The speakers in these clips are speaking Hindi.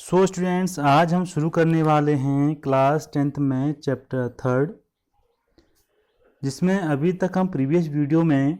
सो स्टूडेंट्स, आज हम शुरू करने वाले हैं क्लास 10th में चैप्टर 3, जिसमें अभी तक हम प्रीवियस वीडियो में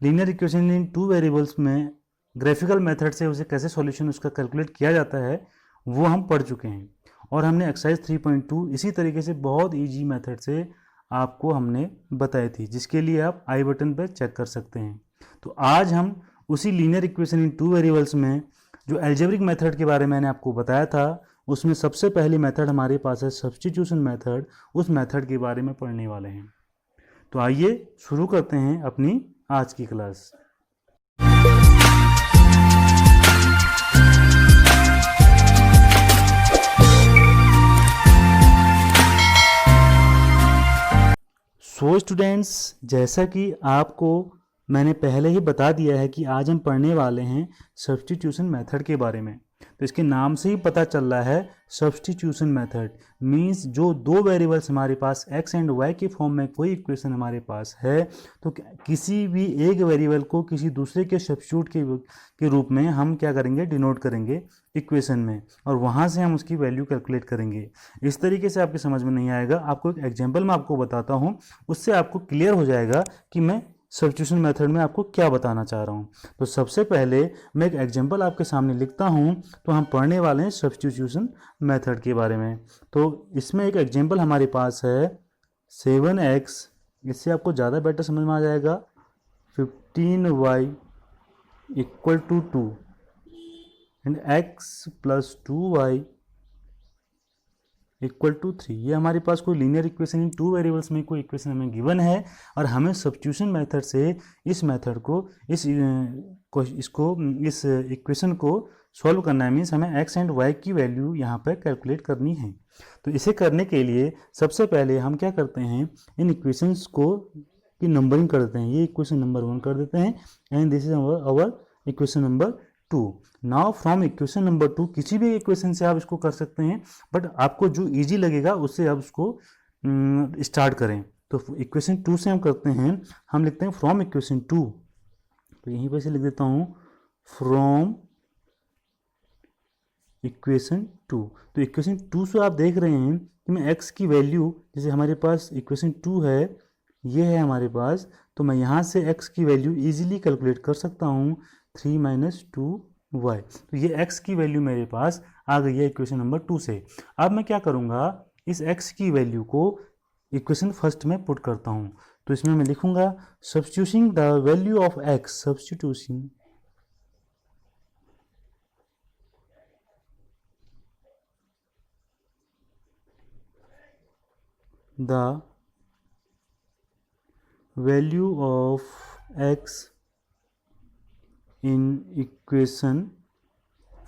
linear equation in two variables में ग्राफिकल मेथड से उसे कैसे सॉल्यूशन उसका कैलकुलेट किया जाता है वो हम पढ़ चुके हैं। और हमने एक्सरसाइज 3.2 इसी तरीके से बहुत ईजी मेथड से आपको हमने बताई थी, जिसके लिए आप आई बटन पर चेक कर सकते हैं। तो आज हम उसी linear equation in two variables में जो एल्जेब्रिक मेथड के बारे में मैंने आपको बताया था, उसमें सबसे पहली मेथड हमारे पास है सब्स्टिट्यूशन मेथड। उस मेथड के बारे में पढ़ने वाले हैं। तो आइए शुरू करते हैं अपनी आज की क्लास। सो स्टूडेंट्स, जैसा कि आपको मैंने पहले ही बता दिया है कि आज हम पढ़ने वाले हैं सब्स्टिट्यूशन मेथड के बारे में। तो इसके नाम से ही पता चल रहा है सब्स्टिट्यूशन मेथड मींस जो दो वेरिएबल्स हमारे पास x एंड y के फॉर्म में कोई इक्वेशन हमारे पास है, तो किसी भी एक वेरिएबल को किसी दूसरे के सब्स्टिट्यूट के रूप में हम क्या करेंगे, डिनोट करेंगे इक्वेशन में, और वहाँ से हम उसकी वैल्यू कैलकुलेट करेंगे। इस तरीके से आपके समझ में नहीं आएगा। आपको एक एग्जाम्पल मैं आपको बताता हूँ, उससे आपको क्लियर हो जाएगा कि मैं सब्स्टिट्यूशन मेथड में आपको क्या बताना चाह रहा हूँ। तो सबसे पहले मैं एक एग्जांपल आपके सामने लिखता हूँ। तो हम पढ़ने वाले हैं सब्स्टिट्यूशन मेथड के बारे में। तो इसमें एक एग्जांपल हमारे पास है 7x, इससे आपको ज़्यादा बेटर समझ में आ जाएगा, 15y equal to 2 and x plus 2y equal to 3। ये हमारे पास कोई linear equation in two variables में कोई इक्वेशन हमें गिवन है, और हमें सब्स्टिट्यूशन मेथड से इस मेथड को इस इक्वेशन को सॉल्व करना है। मीन्स हमें x एंड y की वैल्यू यहाँ पर कैलकुलेट करनी है। तो इसे करने के लिए सबसे पहले हम क्या करते हैं, इन इक्वेशंस को की नंबरिंग कर देते हैं। ये इक्वेशन नंबर 1 कर देते हैं and this is our equation number 2। Now from equation number 2, किसी भी इक्वेशन से आप इसको कर सकते हैं, बट आपको जो इजी लगेगा उससे आप उसको स्टार्ट करें। तो इक्वेशन 2 से हम करते हैं, हम लिखते हैं फ्रॉम इक्वेशन 2। तो यहीं पर से लिख देता हूँ फ्रॉम इक्वेशन 2। तो इक्वेशन 2 से आप देख रहे हैं कि मैं x की वैल्यू, जैसे हमारे पास इक्वेशन 2 है, ये है हमारे पास, तो मैं यहाँ से x की वैल्यू इजीली कैलकुलेट कर सकता हूँ 3 माइनस 2y। तो ये x की वैल्यू मेरे पास आ गई है इक्वेशन नंबर 2 से। अब मैं क्या करूँगा, इस x की वैल्यू को इक्वेशन फर्स्ट में पुट करता हूँ। तो इसमें मैं लिखूँगा substituting the value of x, substituting the value of x in equation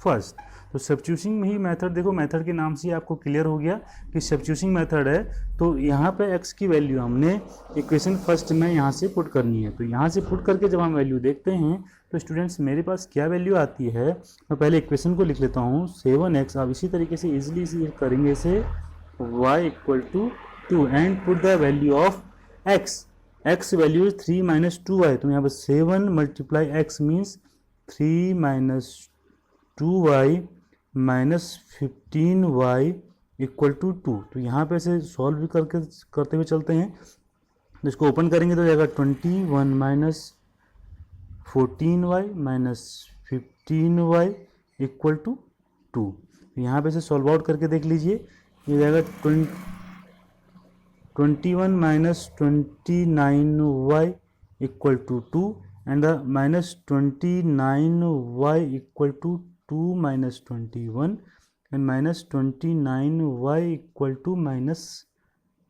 first. तो सब्स्टिट्यूशिंग ही मेथड, देखो मेथड के नाम से आपको क्लियर हो गया कि सब्स्टिट्यूशिंग मेथड है। तो यहाँ पे x की वैल्यू हमने इक्वेशन फर्स्ट में यहाँ से पुट करनी है। तो यहाँ से पुट करके जब हम वैल्यू देखते हैं तो स्टूडेंट्स मेरे पास क्या वैल्यू आती है, मैं पहले इक्वेशन को लिख लेता हूँ 7x। आप इसी तरीके से इजीली करेंगे इसे, y equal to 2 and put the value of x value is 3 minus 2y। तो यहाँ पर 7 multiply x means 3 minus 2y minus 15y equal to 2। तो यहाँ पे से सॉल्व भी करते हुए चलते हैं। तो इसको ओपन करेंगे तो जाएगा 21 minus 14y minus 15y equal to 2। यहाँ पे से सॉल्व आउट करके देख लीजिए, ये जाएगा 21 minus 29y equal to 2 and minus 29y equal to 2 minus 21 and minus 29y equal to minus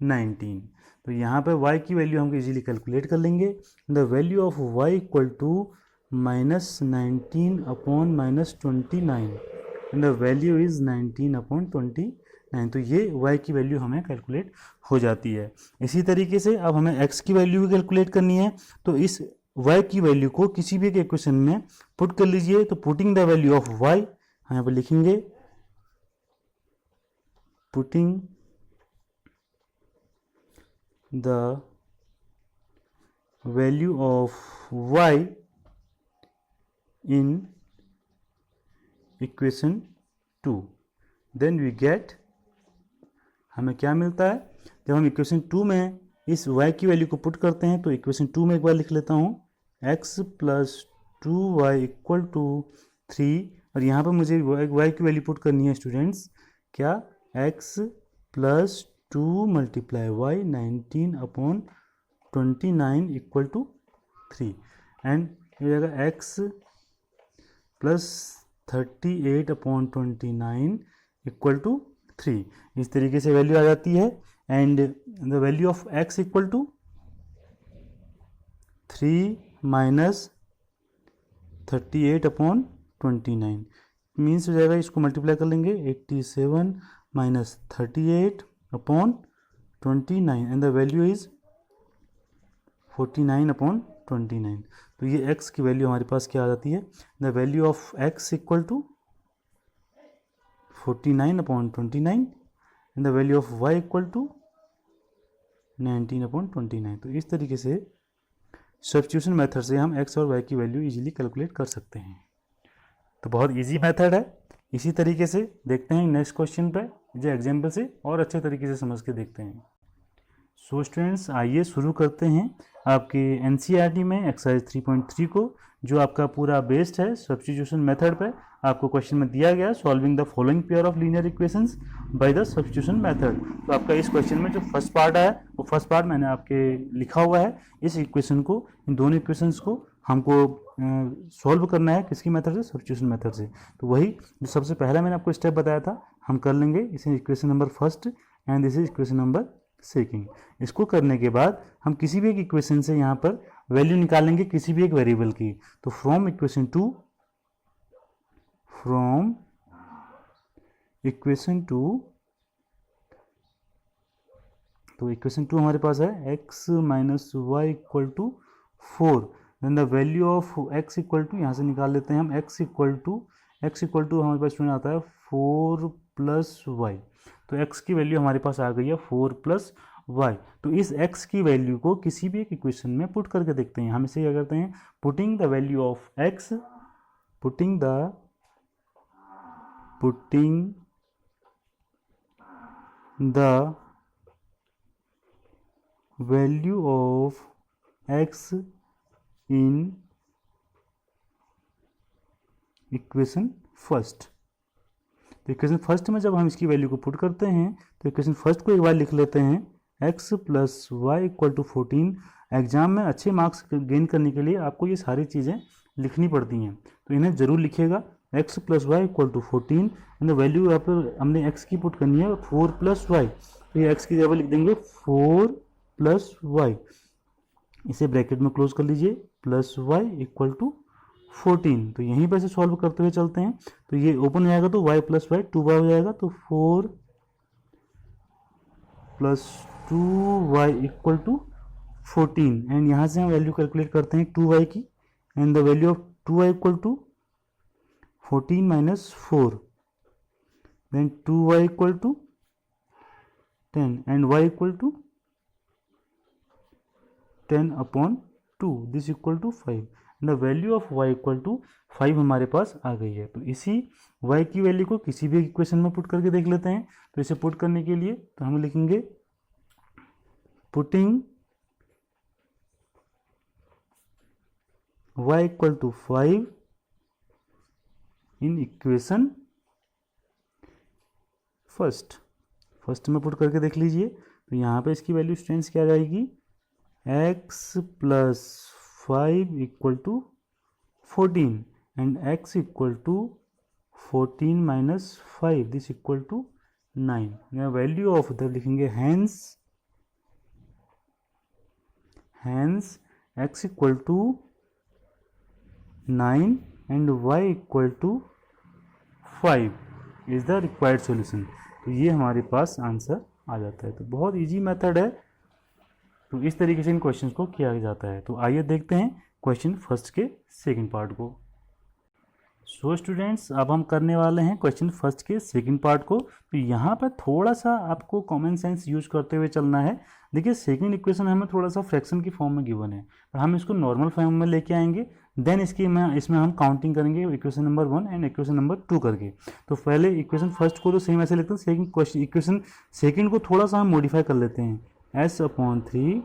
19। तो यहाँ पे y की वैल्यू हम इजीली कैलकुलेट कर लेंगे। The value of y equal to minus 19 upon minus 29 and the value is 19 upon 29। तो ये y की वैल्यू हमें कैलकुलेट हो जाती है। इसी तरीके से अब हमें x की वैल्यू भी कैलकुलेट करनी है। तो इस y की वैल्यू को किसी भी इक्वेशन में पुट कर लीजिए। तो putting the value of y, यहाँ पर लिखेंगे putting the value of y in equation 2, then we get, हमें क्या मिलता है, जब हम इक्वेशन 2 में इस y की वैल्यू को पुट करते हैं तो इक्वेशन 2 में एक बार लिख लेता हूँ x plus 2y equal to 3, और यहाँ पर मुझे y की वैल्यू पुट करनी है स्टूडेंट्स, क्या, x plus 2 multiply y 19/29 equal to 3, and हो जाएगा x प्लस 38/29 इक्वल टू 3। इस तरीके से वैल्यू आ जाती है, and the value of x equal to 3 minus 38/29 means हो जाएगा, इसको मल्टीप्लाई कर लेंगे 87 minus 38/29 and the value is 49/29। तो ये x की वैल्यू हमारे पास क्या आ जाती है, the value of x equal to 49/29 and the value of y equal to 19/29। तो इस तरीके से सब्स्टिट्यूशन मेथड से हम x और y की वैल्यू इजीली कैलकुलेट कर सकते हैं। तो बहुत इजी मेथड है। इसी तरीके से देखते हैं नेक्स्ट क्वेश्चन पे, जो एग्जाम्पल से और अच्छे तरीके से समझ के देखते हैं। सो स्टूडेंट्स, आइए शुरू करते हैं आपके एनसीईआरटी में एक्सरसाइज 3.3 को, जो आपका पूरा बेस्ड है सब्स्टिट्यूशन मेथड पे। आपको क्वेश्चन में दिया गया solving the following pair of linear equations by the substitution method. तो आपका इस क्वेश्चन में जो फर्स्ट पार्ट है वो फर्स्ट पार्ट मैंने आपके लिखा हुआ है। इस इक्वेशन को, इन दोनों इक्वेशंस को हमको सॉल्व करना है किसकी मेथड से, सब्स्टिट्यूशन मेथड से। तो वही जो सबसे पहला मैंने आपको स्टेप बताया था हम कर लेंगे। इसे equation number first and this is equation number second. इसको करने के बाद हम किसी भी एक इक्वेशन से यहाँ पर वैल्यू निकालेंगे किसी भी एक वेरिएबल की। तो फ्रॉम इक्वेशन 2 तो इक्वेशन 2 हमारे पास है x minus y equal to 4, then the value of x equal to, यहाँ से निकाल लेते हैं हम x इक्वल टू हमारे पास स्टूडेंट आता है 4 प्लस वाई। तो x की वैल्यू हमारे पास आ गई है 4 प्लस वाई। तो इस x की वैल्यू को किसी भी एक इक्वेशन में पुट करके देखते हैं। हम इसे क्या करते हैं, putting the value of x, putting the value of x in equation first. तो इक्वेशन फर्स्ट में जब हम इसकी वैल्यू को पुट करते हैं तो इक्वेशन फर्स्ट को एक बार लिख लेते हैं x plus y equal to 14। Exam में अच्छे मार्क्स गेन करने के लिए आपको ये सारी चीज़ें लिखनी पड़ती हैं, तो इन्हें ज़रूर लिखिएगा। x plus y equal to 14 and value यहाँ पर हमने x की पुट करनी है 4 प्लस वाई। तो ये x की जगह लिख देंगे 4 प्लस वाई, इसे ब्रैकेट में क्लोज कर लीजिए, प्लस वाई इक्वल टू 14। तो यहीं पर से सॉल्व करते हुए चलते हैं। तो ये ओपन हो जाएगा तो y प्लस वाई 2y हो जाएगा, तो 4 plus 2y equal to 14 and यहाँ से हम वैल्यू कैलकुलेट करते हैं 2y की, and the value of 2y equal to 14 minus 4, then 2y equal to 10 and y equal to 10/2, this equal to 5। The value of y equal to 5 हमारे पास आ गई है। तो इसी y की वैल्यू को किसी भी इक्वेशन में पुट करके देख लेते हैं। तो इसे पुट करने के लिए तो हम लिखेंगे putting y equal to 5 in equation first में पुट करके देख लीजिए। तो यहाँ पे इसकी वैल्यू स्टूडेंट्स क्या आ जाएगी, x plus 5 equal to 14 and x equal to 14 minus 5, this equal to 9। यहाँ वैल्यू ऑफ द लिखेंगे hence x equal to 9 and y equal to 5 is the required solution. तो ये हमारे पास आंसर आ जाता है। तो बहुत इजी मेथड है। तो इस तरीके से इन क्वेश्चंस को किया जाता है। तो आइए देखते हैं क्वेश्चन फर्स्ट के सेकंड पार्ट को। सो स्टूडेंट्स, अब हम करने वाले हैं क्वेश्चन फर्स्ट के सेकंड पार्ट को। तो यहाँ पर थोड़ा सा आपको कॉमन सेंस यूज करते हुए चलना है। देखिए, सेकंड इक्वेशन हमें थोड़ा सा फ्रैक्शन की फॉर्म में गिवन है, पर हम इसको नॉर्मल फॉर्म में लेके आएंगे देन इसमें हम काउंटिंग करेंगे equation number 1 and equation number 2 करके। तो पहले इक्वेशन फर्स्ट को तो सेम ऐसे लिखते हैं, सेकंड क्वेश्चन इक्वेशन सेकंड को थोड़ा सा हम मॉडिफाई कर लेते हैं, s/3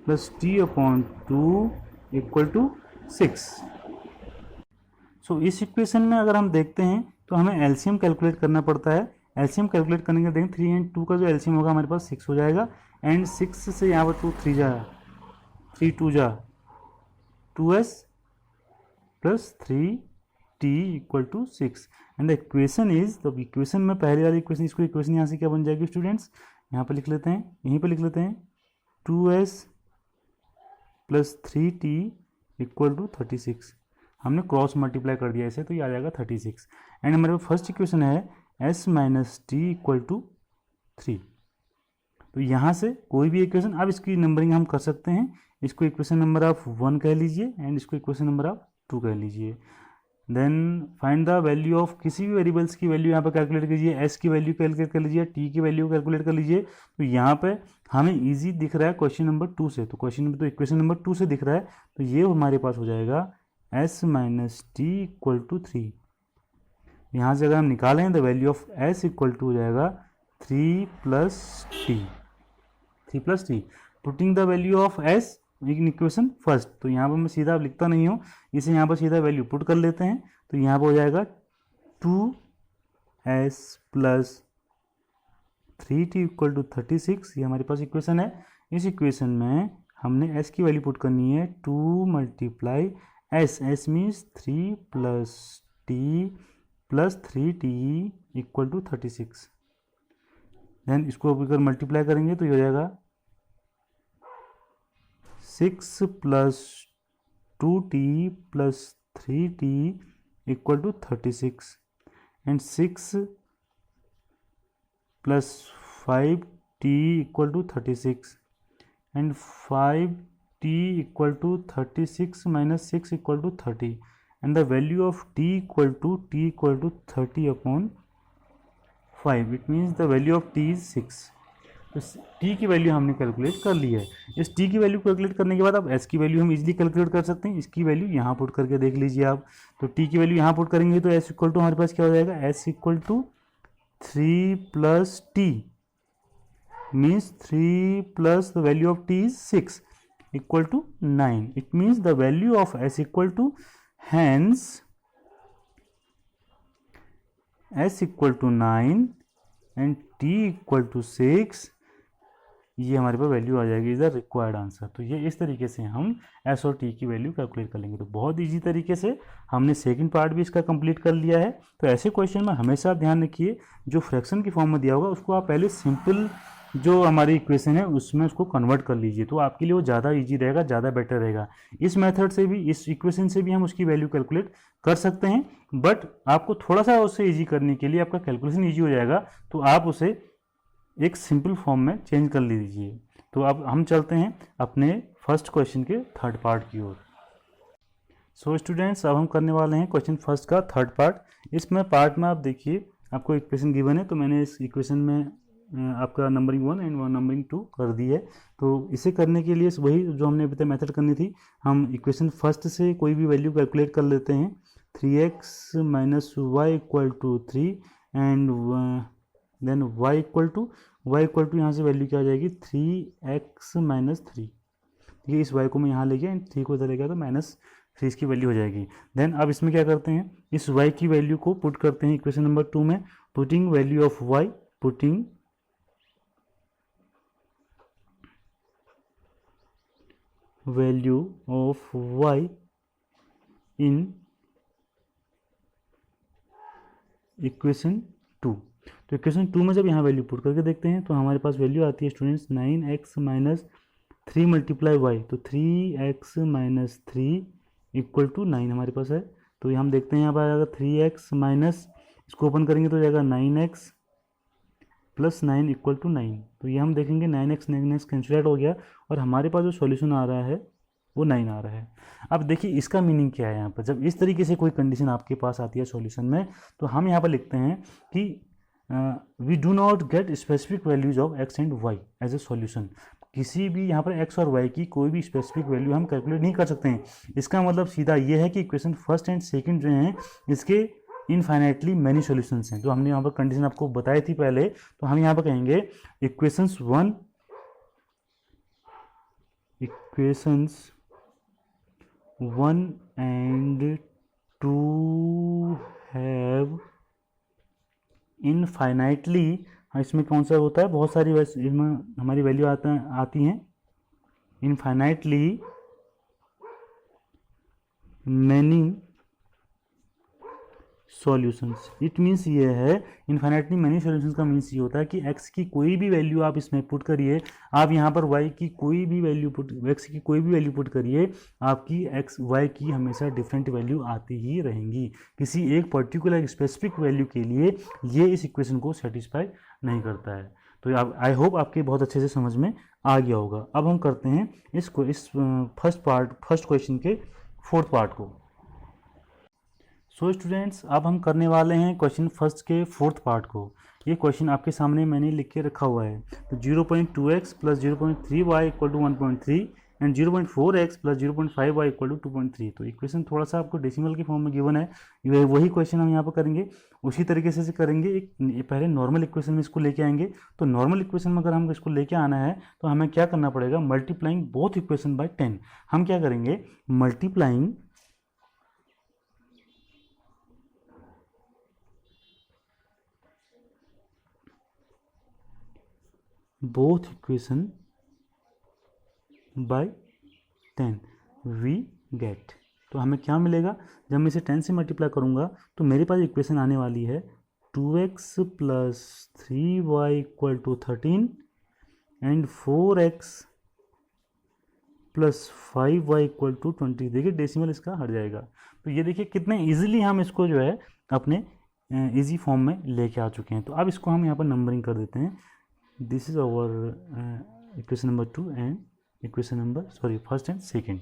plus t/2 equal to 6। सो इस इक्वेशन में अगर हम देखते हैं तो हमें एलसीएम कैलकुलेट करना पड़ता है। एलसीएम कैलकुलेट करने के देखें 3 एंड 2 का जो एलसीएम होगा हमारे पास 6 हो जाएगा, एंड 6 से यहाँ पर 2 3 जा 3 2 जा 2s plus 3t equal to 6 and the equation is, तो इक्वेशन में पहले वाली इक्वेशन, इसको इक्वेशन यहाँ से क्या बन जाएगी स्टूडेंट्स, यहाँ पर लिख लेते हैं, यहीं पर लिख लेते हैं 2s plus 3t equal to 36। हमने क्रॉस मल्टीप्लाई कर दिया इसे तो ये आ जाएगा 36। एंड हमारे पास फर्स्ट इक्वेशन है s minus t equal to 3। तो यहाँ से कोई भी इक्वेशन, अब इसकी नंबरिंग हम कर सकते हैं, इसको इक्वेशन नंबर आप 1 कह लीजिए एंड इसको इक्वेशन नंबर आप 2 कह लीजिए। Then find the value of, किसी भी वेरिएबल्स की वैल्यू यहाँ पर कैलकुलेट कीजिए, s की वैल्यू कैलकुलेट कर लीजिए, t की वैल्यू कैलकुलेट कर लीजिए। तो यहाँ पे हमें इजी दिख रहा है क्वेश्चन नंबर 2 से, तो इक्वेशन नंबर 2 से दिख रहा है, तो ये हमारे पास हो जाएगा s minus t equal to 3। यहाँ से अगर हम निकालें the value of s equal to हो जाएगा 3 प्लस टी, putting the value of s in equation first. तो यहाँ पर मैं सीधा लिखता नहीं हूँ, इसे यहाँ पर सीधा वैल्यू पुट कर लेते हैं, तो यहाँ पर हो जाएगा 2s plus 3t equal to 36। ये हमारे पास इक्वेशन है। इस इक्वेशन में हमने s की वैल्यू पुट करनी है 2 multiply s means 3 plus t plus 3t equal to 36। Then इसको अगर मल्टीप्लाई करेंगे तो ये हो जाएगा 6 plus 2t plus 3t equal to 36 and 6 plus 5t equal to 36 and 5t equal to 36 minus 6 equal to 30 and the value of t equal to 30 upon 5, it means the value of t is 6। तो t की वैल्यू हमने कैलकुलेट कर ली है। इस t की वैल्यू कैलकुलेट करने के बाद अब s की वैल्यू हम इजीली कैलकुलेट कर सकते हैं। इसकी वैल्यू यहाँ पुट करके देख लीजिए आप, तो t की वैल्यू यहाँ पुट करेंगे तो s इक्वल टू हमारे पास क्या हो जाएगा, s equal to 3 plus t means 3 plus the value of t is 6 equal to 9, it means the value of s equal to, hence s equal to 9 and t equal to 6, ये हमारे पास वैल्यू आ जाएगी, इज द रिक्वायर्ड आंसर। तो ये इस तरीके से हम s और t की वैल्यू कैलकुलेट कर लेंगे। तो बहुत इजी तरीके से हमने सेकंड पार्ट भी इसका कंप्लीट कर लिया है। तो ऐसे क्वेश्चन में हमेशा ध्यान रखिए, जो फ्रैक्शन की फॉर्म में दिया होगा उसको आप पहले सिंपल जो हमारी इक्वेशन है उसमें उसको कन्वर्ट कर लीजिए, तो आपके लिए वो ज़्यादा ईजी रहेगा, ज़्यादा बेटर रहेगा। इस मेथड से भी, इस इक्वेशन से भी हम उसकी वैल्यू कैलकुलेट कर सकते हैं, बट आपको थोड़ा सा उससे ईजी करने के लिए, आपका कैलकुलेशन ईजी हो जाएगा तो आप उसे एक सिंपल फॉर्म में चेंज कर लीजिए। तो अब हम चलते हैं अपने फर्स्ट क्वेश्चन के थर्ड पार्ट की ओर। सो स्टूडेंट्स, अब हम करने वाले हैं क्वेश्चन फर्स्ट का थर्ड पार्ट। इसमें पार्ट में आप देखिए, आपको इक्वेशन गिवन है, तो मैंने इस इक्वेशन में आपका नंबरिंग 1 एंड नंबरिंग 2 कर दी है। तो इसे करने के लिए वही जो हमने अभी तक मेथड करनी थी, हम इक्वेशन फर्स्ट से कोई भी वैल्यू कैलकुलेट कर लेते हैं। 3x minus y equal to 3 and then y equal to यहाँ से वैल्यू क्या आ जाएगी, 3x माइनस 3। ठीक है, इस y को मैं यहाँ ले गया एंड 3 को इधर ले गया तो माइनस 3 इसकी वैल्यू हो जाएगी। देन अब इसमें क्या करते हैं, इस y की वैल्यू को पुट करते हैं इक्वेशन नंबर 2 में, putting value of y, putting value of y in equation 2। तो इक्वेशन 2 में जब यहाँ वैल्यू पुट करके देखते हैं तो हमारे पास वैल्यू आती है students 9x minus 3 multiply Y, तो 3x माइनस 3 इक्वल टू 9 हमारे पास है। तो ये हम देखते हैं यहाँ पर आ जाएगा 3x माइनस, इसको ओपन करेंगे तो जाएगा 9x प्लस 9 इक्वल टू 9। तो ये हम देखेंगे 9x कैंसिल आउट हो गया और हमारे पास जो सॉल्यूशन आ रहा है वो 9 आ रहा है। अब देखिए इसका मीनिंग क्या है, यहाँ पर जब इस तरीके से कोई कंडीशन आपके पास आती है सॉल्यूशन में, तो हम यहाँ पर लिखते हैं कि we do not get specific values of x and y as a solution. किसी भी यहाँ पर x और y की कोई भी स्पेसिफिक वैल्यू हम कैलकुलेट नहीं कर सकते हैं। इसका मतलब सीधा ये है कि इक्वेशन फर्स्ट एंड सेकंड जो हैं इसके इनफाइनाइटली मैनी सॉल्यूशंस हैं। तो हमने यहाँ पर कंडीशन आपको बताई थी पहले, तो हम यहाँ पर कहेंगे equations one and two have infinitely, इसमें कौन सा होता है, बहुत सारी इसमें हमारी वैल्यू आती हैं, infinitely many solutions. It means ये है, इनफाइनाइटली मैनी सॉल्यूशंस का मीन्स ये होता है कि x की कोई भी वैल्यू आप इसमें पुट करिए, आप यहाँ पर y की कोई भी वैल्यू x की कोई भी वैल्यू पुट करिए, आपकी x y की हमेशा डिफरेंट वैल्यू आती ही रहेंगी। किसी एक पर्टिकुलर स्पेसिफिक वैल्यू के लिए ये इस इक्वेशन को सेटिस्फाई नहीं करता है। तो आप, आई होप आपके बहुत अच्छे से समझ में आ गया होगा। अब हम करते हैं इस फर्स्ट क्वेश्चन के फोर्थ पार्ट को। सो स्टूडेंट्स, अब हम करने वाले हैं क्वेश्चन फर्स्ट के फोर्थ पार्ट को। ये क्वेश्चन आपके सामने मैंने लिख के रखा हुआ है। तो 0.2x plus 0.3y equal to 1.3 and 0.4x plus 0.5y equal to 2.3। तो इक्वेशन थोड़ा सा आपको डेसिमल के फॉर्म में गिवन है, वही क्वेश्चन हम यहाँ पर करेंगे। उसी तरीके से करेंगे, एक पहले नॉर्मल इक्वेशन में इसको लेके आएंगे। तो नॉर्मल इक्वेशन में अगर हमको इसको लेके आना है तो हमें क्या करना पड़ेगा, मल्टीप्लाइंग बोथ इक्वेशन बाय 10। हम क्या करेंगे, multiplying both equation by 10 we get। तो हमें क्या मिलेगा, जब मैं इसे 10 से मल्टीप्लाई करूंगा तो मेरे पास इक्वेशन आने वाली है 2x plus 3y equal to 13 and 4x plus 5y equal to 20। देखिए डेसिमल इसका हट जाएगा। तो ये देखिए कितने इजीली हम इसको जो है अपने इजी फॉर्म में लेके आ चुके हैं। तो अब इसको हम यहाँ पर नंबरिंग कर देते हैं। This is our equation number 2 and equation number first and second.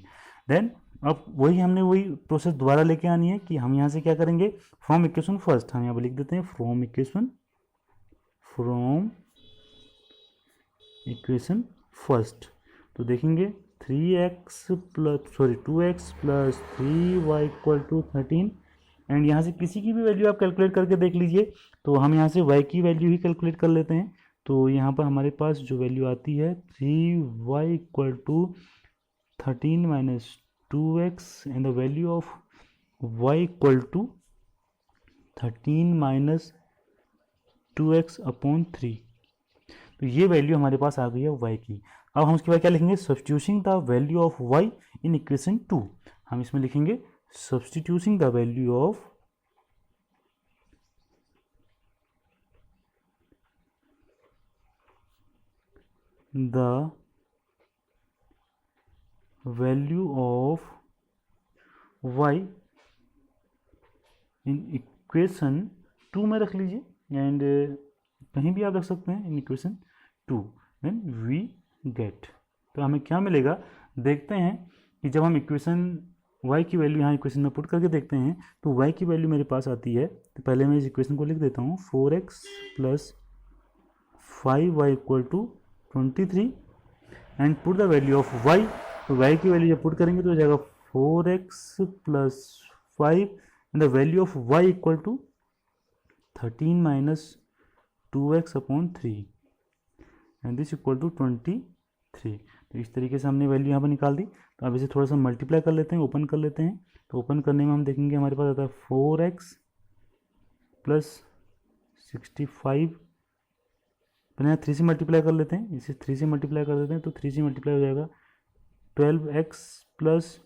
Then अब वही प्रोसेस दोबारा लेके आनी है कि हम यहाँ से क्या करेंगे, फ्रॉम इक्वेशन फर्स्ट हम यहाँ पर लिख देते हैं फ्रॉम इक्वेशन फर्स्ट। तो देखेंगे 2x plus 3y equal to 13 and यहाँ से किसी की भी वैल्यू आप कैलकुलेट करके देख लीजिए। तो हम यहाँ से y की वैल्यू ही कैलकुलेट कर लेते हैं। तो यहाँ पर हमारे पास जो वैल्यू आती है 3y equal to 13 minus 2x and the value of y equal to 13 minus 2x upon 3। तो ये वैल्यू हमारे पास आ गई है y की। अब हम उसके बाद क्या लिखेंगे, substituting the value of y in equation 2। हम इसमें लिखेंगे substituting the value of the value of y in equation 2 में रख लीजिए एंड कहीं भी आप रख सकते हैं in equation 2, then we get. तो हमें क्या मिलेगा, देखते हैं कि जब हम इक्वेशन y की वैल्यू यहाँ इक्वेशन में पुट करके देखते हैं तो y की वैल्यू मेरे पास आती है। तो पहले मैं इस इक्वेशन को लिख देता हूँ 4x plus 5y equal to 23 and put the value of y। तो y की वैल्यू जब पुट करेंगे तो हो जाएगा 4x plus 5 and the value of y equal to 13 minus 2x upon 3 and this equal to 23। तो इस तरीके से हमने वैल्यू यहाँ पर निकाल दी। तो अब इसे थोड़ा सा मल्टीप्लाई कर लेते हैं, ओपन कर लेते हैं। तो ओपन करने में हम देखेंगे हमारे पास आता है 4x प्लस 65, पहले 3 से मल्टीप्लाई कर लेते हैं, इसे 3 से मल्टीप्लाई कर देते हैं। तो 3 से मल्टीप्लाई हो जाएगा 12x प्लस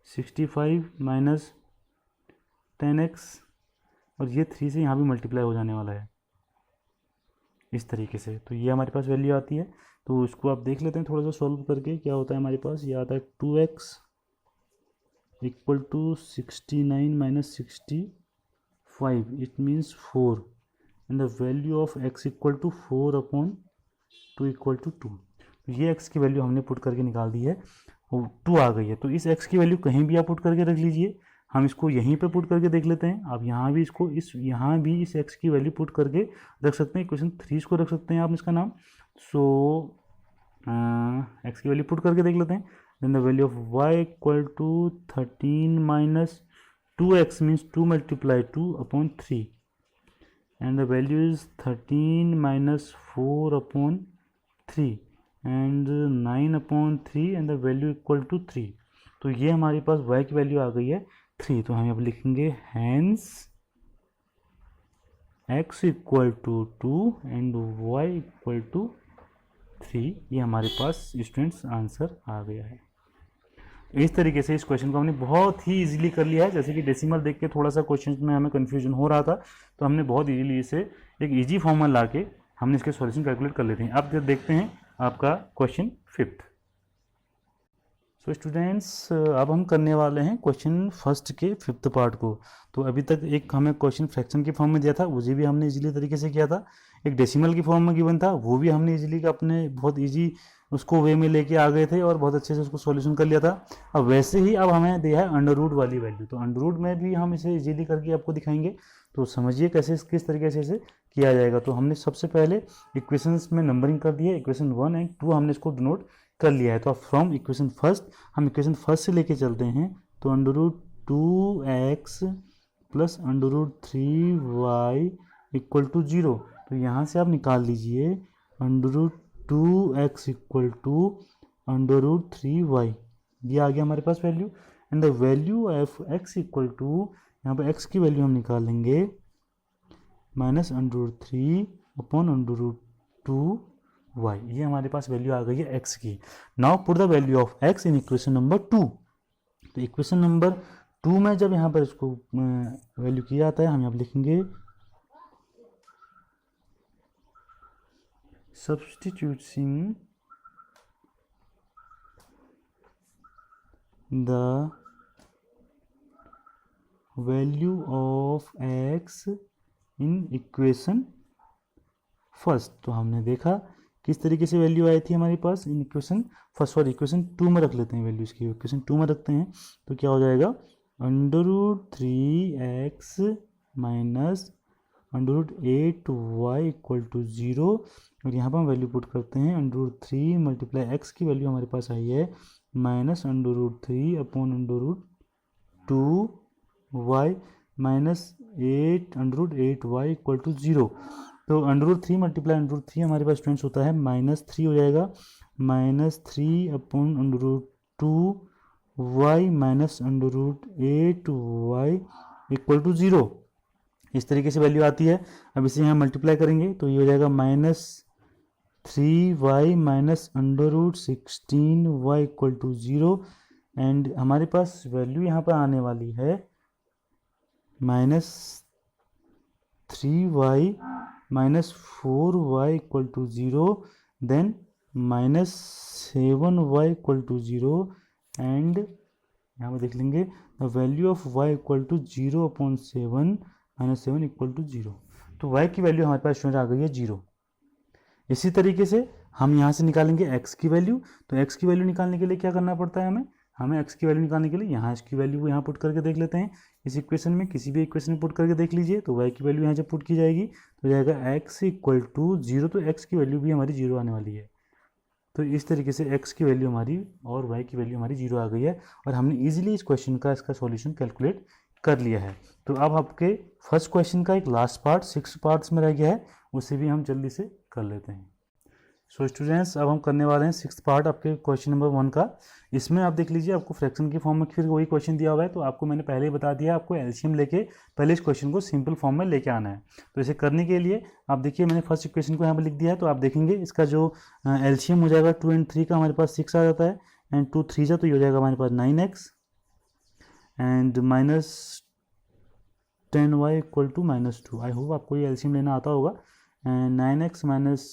65 माइनस 10x और ये 3 से यहाँ भी मल्टीप्लाई हो जाने वाला है इस तरीके से। तो ये हमारे पास वैल्यू आती है। तो इसको आप देख लेते हैं थोड़ा सा सॉल्व करके क्या होता है हमारे पास। ये आता है 2x equal to 69 minus 65, it means 4 and the value of x equal to 4 upon 2 equal to 2। तो ये x की वैल्यू हमने पुट करके निकाल दी है, 2 आ गई है। तो इस x की वैल्यू कहीं भी आप पुट करके रख लीजिए, हम इसको यहीं पे पुट करके देख लेते हैं। आप यहाँ भी इसको यहाँ भी इस x की वैल्यू पुट करके रख सकते हैं। इक्वेशन 3 को रख सकते हैं आप इसका नाम। सो एक्स की वैल्यू पुट करके देख लेते हैं। Then the value of y equal to 13 minus 2x means 2 multiply 2/3 and the value is 13 minus 4/3 and 9/3 and the value equal to 3। तो ये हमारे पास y की वैल्यू आ गई है 3। तो हम अब लिखेंगे hence x equal to 2 and y equal to 3। ये हमारे पास स्टूडेंट्स आंसर आ गया है। इस तरीके से इस क्वेश्चन को हमने बहुत ही इजीली कर लिया है। जैसे कि डेसिमल देख के थोड़ा सा क्वेश्चन में हमें कन्फ्यूजन हो रहा था, तो हमने बहुत इजीली इसे एक इजी फॉर्म में ला के हमने इसके सॉल्यूशन कैलकुलेट कर लेते हैं। अब देखते हैं आपका क्वेश्चन 5th। सो स्टूडेंट्स अब हम करने वाले हैं क्वेश्चन फर्स्ट के 5th पार्ट को। तो अभी तक एक हमें क्वेश्चन फ्रैक्शन के फॉर्म में दिया था, उसे भी हमने इजीली तरीके से किया था। एक डेसिमल की फॉर्म में गिवन था, वो भी हमने इजीली अपने बहुत इजी उसको वे में लेके आ गए थे और बहुत अच्छे से उसको सॉल्यूशन कर लिया था। अब वैसे ही अब हमें दिया है अंडर रूट वाली वैल्यू, तो अंडर रूट में भी हम इसे इजीली करके आपको दिखाएंगे। तो समझिए कैसे किस तरीके से इसे किया जाएगा। तो हमने सबसे पहले इक्वेशंस में नंबरिंग कर दिया, इक्वेशन 1 एंड 2 हमने इसको डिनोट कर लिया है। तो अब फ्रॉम इक्वेशन फर्स्ट हम इक्वेशन फर्स्ट से लेके चलते हैं। तो under root 2x plus under root 3y equal to 0। तो यहाँ से आप निकाल लीजिए under root 2x equal to under root 3y। ये आ गया हमारे पास value and the value of x equal to, यहाँ पर x की वैल्यू हम निकालेंगे minus under root 3 upon under root 2y। ये हमारे पास वैल्यू आ गई है x की। Now put the value of x in equation number 2। तो इक्वेशन नंबर 2 में जब यहाँ पर इसको वैल्यू किया जाता है, हम यहाँ पर लिखेंगे substituting the value of x in equation first. तो हमने देखा किस तरीके से वैल्यू आई थी हमारे पास इन इक्वेशन फर्स्ट, और इक्वेशन 2 में रख लेते हैं वैल्यू इसकी। इक्वेशन 2 में रखते हैं तो क्या हो जाएगा under root 3x minus under root 8y equal to 0। और यहाँ पर हम वैल्यू पुट करते हैं अंडर रूट 3 मल्टीप्लाई x की वैल्यू हमारे पास आई है minus under root 3 upon under root 2y minus 8 under root 8y equal to 0। तो under root 3 multiply under root 3 हमारे पास स्टूडेंट्स होता है माइनस 3 हो जाएगा, minus 3 upon under root 2y minus under root 8y equal to 0। इस तरीके से वैल्यू आती है। अब इसे यहाँ मल्टीप्लाई करेंगे तो ये हो जाएगा minus 3y minus under root 16y equal to 0 and हमारे पास वैल्यू यहाँ पर आने वाली है minus 3y minus 4y equal to 0, then minus 7y equal to 0 and यहाँ पर देख लेंगे the value of y equal to 0 upon 7 minus 7 equal to 0। तो y की वैल्यू हमारे पास स्टूडेंट आ गई है 0। इसी तरीके से हम यहाँ से निकालेंगे x की वैल्यू। तो x की वैल्यू निकालने के लिए क्या करना पड़ता है हमें x की वैल्यू निकालने के लिए यहाँ इसकी वैल्यू यहाँ पुट करके देख लेते हैं। इस इक्वेशन में किसी भी इक्वेशन में पुट करके देख लीजिए तो y की वैल्यू यहाँ जब पुट की जाएगी तो जाएगा x इक्वल टू 0। तो x की वैल्यू भी हमारी 0 आने वाली है। तो इस तरीके से x की वैल्यू हमारी और y की वैल्यू हमारी 0 आ गई है और हमने ईजिली इस क्वेश्चन का इसका सॉल्यूशन कैलकुलेट कर लिया है। तो अब आपके फर्स्ट क्वेश्चन का एक लास्ट पार्ट 6 पार्ट्स में रह गया है, उसे भी हम जल्दी से कर लेते हैं। सो स्टूडेंट्स अब हम करने वाले हैं 6th पार्ट आपके क्वेश्चन नंबर 1 का। इसमें आप देख लीजिए आपको फ्रैक्शन की फॉर्म में फिर वही क्वेश्चन दिया हुआ है। तो आपको मैंने पहले ही बता दिया आपको एलसीएम लेके पहले इस क्वेश्चन को सिंपल फॉर्म में लेके आना है। तो इसे करने के लिए आप देखिए मैंने फर्स्ट इक्वेशन को यहाँ पर लिख दिया है। तो आप देखेंगे इसका जो एलसीएम हो जाएगा 2 एंड 3 का हमारे पास 6 आ जाता है एंड 2 3 जा तो ये हो जाएगा हमारे पास 9x and minus 10y equal to minus 2। I hope आपको ये एलसीएम लेना आता होगा and 9x minus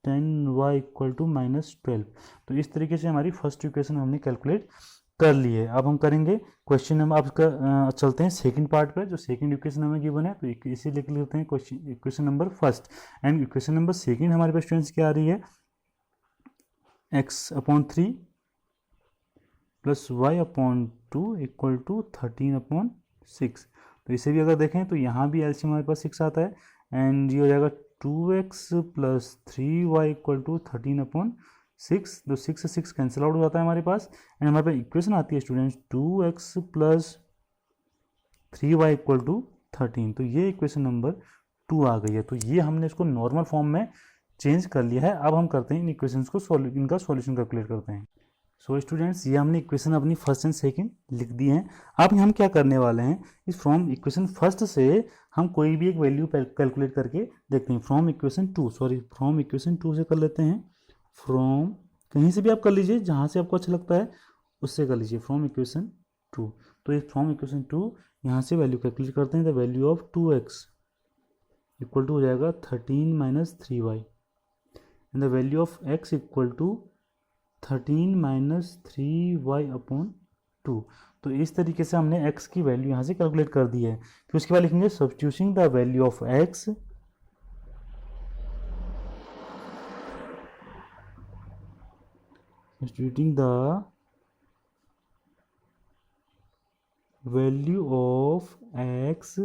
10y equal to minus 12। तो इस तरीके से हमारी फर्स्ट इक्वेशन हमने कैलकुलेट कर ली है। अब हम करेंगे क्वेश्चन नंबर आपका चलते हैं सेकंड पार्ट पर जो सेकंड इक्वेशन हमें गिवन है। तो इसे लिख लेते हैं question equation number first and equation number second हमारे पास स्टूडेंट्स क्या आ रही है x upon 3 plus y upon 2 equal to 13 upon 6। तो इसे भी अगर देखें तो यहाँ भी एलसीएम हमारे पास 6 आता है एंड ये हो जाएगा 2x plus 3y equal to 13 upon 6, तो 6 से 6 कैंसिल आउट हो जाता है हमारे पास, एंड हमारे पास इक्वेशन आती है students 2x plus 3y equal to 13। तो ये इक्वेशन नंबर 2 आ गई है। तो ये हमने इसको नॉर्मल फॉर्म में चेंज कर लिया है। अब हम करते हैं इन इक्वेशंस को इनका सॉल्यूशन कैलकुलेट करते हैं। सो स्टूडेंट्स, ये हमने इक्वेशन अपनी फर्स्ट एंड सेकंड लिख दी हैं। अब हम क्या करने वाले हैं, इस फ्रॉम इक्वेशन फर्स्ट से हम कोई भी एक वैल्यू कैलकुलेट करके देखते हैं। फ्रॉम इक्वेशन टू से कर लेते हैं। फ्रॉम कहीं से भी आप कर लीजिए, जहाँ से आपको अच्छा लगता है उससे कर लीजिए। फ्रॉम इक्वेशन 2, तो एक फ्रॉम इक्वेशन 2 यहाँ से वैल्यू कैलकुलेट करते हैं। The value of 2x equal to हो जाएगा 13 minus 3y, and the value of x equal to 13 minus 3y upon 2। तो इस तरीके से हमने x की वैल्यू यहाँ से कैलकुलेट कर दी है। फिर उसके बाद लिखेंगे substituting the value of x substituting the value of x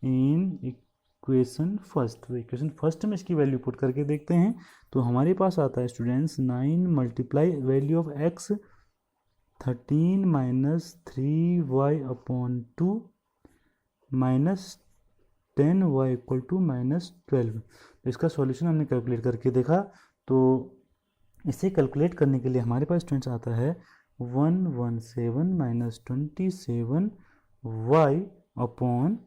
in equation first. तो इक्वेशन फर्स्ट में इसकी वैल्यू पुट करके देखते हैं। तो हमारे पास आता है students 9 multiply value of x 13 minus 3y upon 2 minus 10y equal to minus 12। तो इसका सॉल्यूशन हमने कैलकुलेट करके देखा। तो इसे कैलकुलेट करने के लिए हमारे पास स्टूडेंट्स आता है 117 minus 27y upon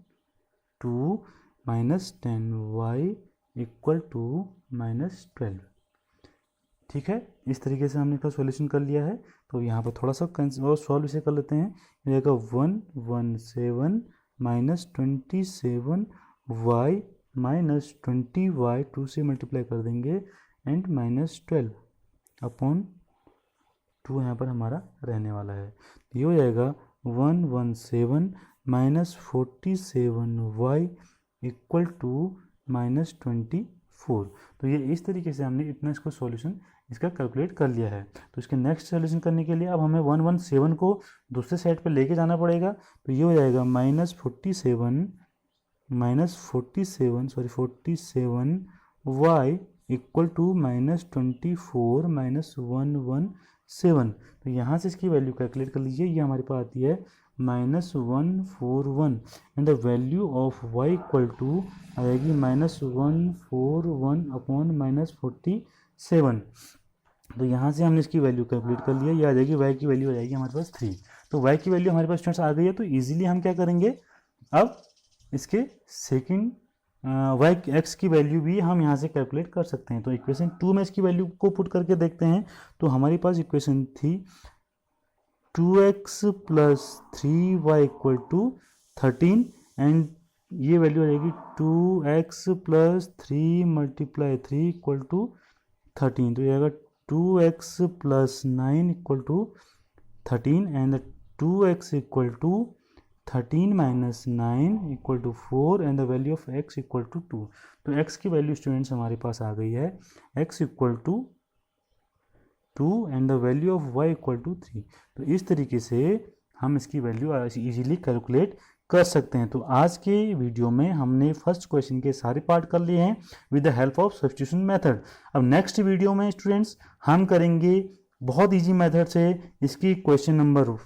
2 minus 10y equal to minus 12। ठीक है, इस तरीके से हमने इसका सॉल्यूशन कर लिया है। तो यहाँ पर थोड़ा सा और सॉल्व इसे कर लेते हैं। ये जाएगा 117 माइनस 27y माइनस 20y 2 से मल्टीप्लाई कर देंगे एंड माइनस 12 अपॉन 2 यहाँ पर हमारा रहने वाला है। ये हो जाएगा 117 minus 47y equal to minus 24। तो ये इस तरीके से हमने इतना इसको सॉल्यूशन इसका कैलकुलेट कर लिया है। तो इसके नेक्स्ट सॉल्यूशन करने के लिए अब हमें 117 को दूसरे साइड पे लेके जाना पड़ेगा। तो ये हो जाएगा minus 47 y equal to minus 24 minus 117। तो यहाँ से इसकी वैल्यू कैलकुलेट कर लीजिए। ये हमारे पास आती है minus 141, and the value of y equal to आ जाएगी माइनस 141 अपॉन माइनस 47। तो यहाँ से हमने इसकी वैल्यू कैलकुलेट कर लिया। ये आ जाएगी y की वैल्यू आ जाएगी हमारे पास 3। तो y की वैल्यू हमारे पास स्टूडेंट्स आ गई है। तो इजीली हम क्या करेंगे, अब इसके सेकंड x की वैल्यू भी हम यहाँ से कैलकुलेट कर सकते हैं। तो इक्वेशन 2 में इसकी वैल्यू को पुट करके देखते हैं। तो हमारे पास इक्वेशन थी 2x plus 3y equal to 13, and ये वैल्यू आ जाएगी 2x plus 3 multiply 3 equal to 13। तो ये आएगा 2x plus 9 equal to 13, and 2x equal to 13 minus 9 equal to 4, and the value of x equal to 2। तो x की वैल्यू स्टूडेंट्स हमारे पास आ गई है x equal to 2 and the value of y equal to 3। तो इस तरीके से हम इसकी वैल्यू इजीली कैलकुलेट कर सकते हैं। तो आज के वीडियो में हमने फर्स्ट क्वेश्चन के सारे पार्ट कर लिए हैं with the help of substitution method. अब नेक्स्ट वीडियो में स्टूडेंट्स हम करेंगे बहुत इजी मेथड से इसकी क्वेश्चन नंबर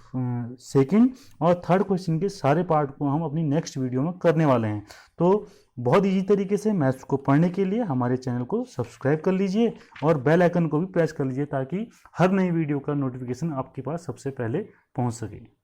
सेकंड और थर्ड क्वेश्चन के सारे पार्ट को हम अपनी नेक्स्ट वीडियो में करने वाले हैं। तो बहुत इजी तरीके से मैथ्स को पढ़ने के लिए हमारे चैनल को सब्सक्राइब कर लीजिए और बेल आइकन को भी प्रेस कर लीजिए ताकि हर नई वीडियो का नोटिफिकेशन आपके पास सबसे पहले पहुंच सके।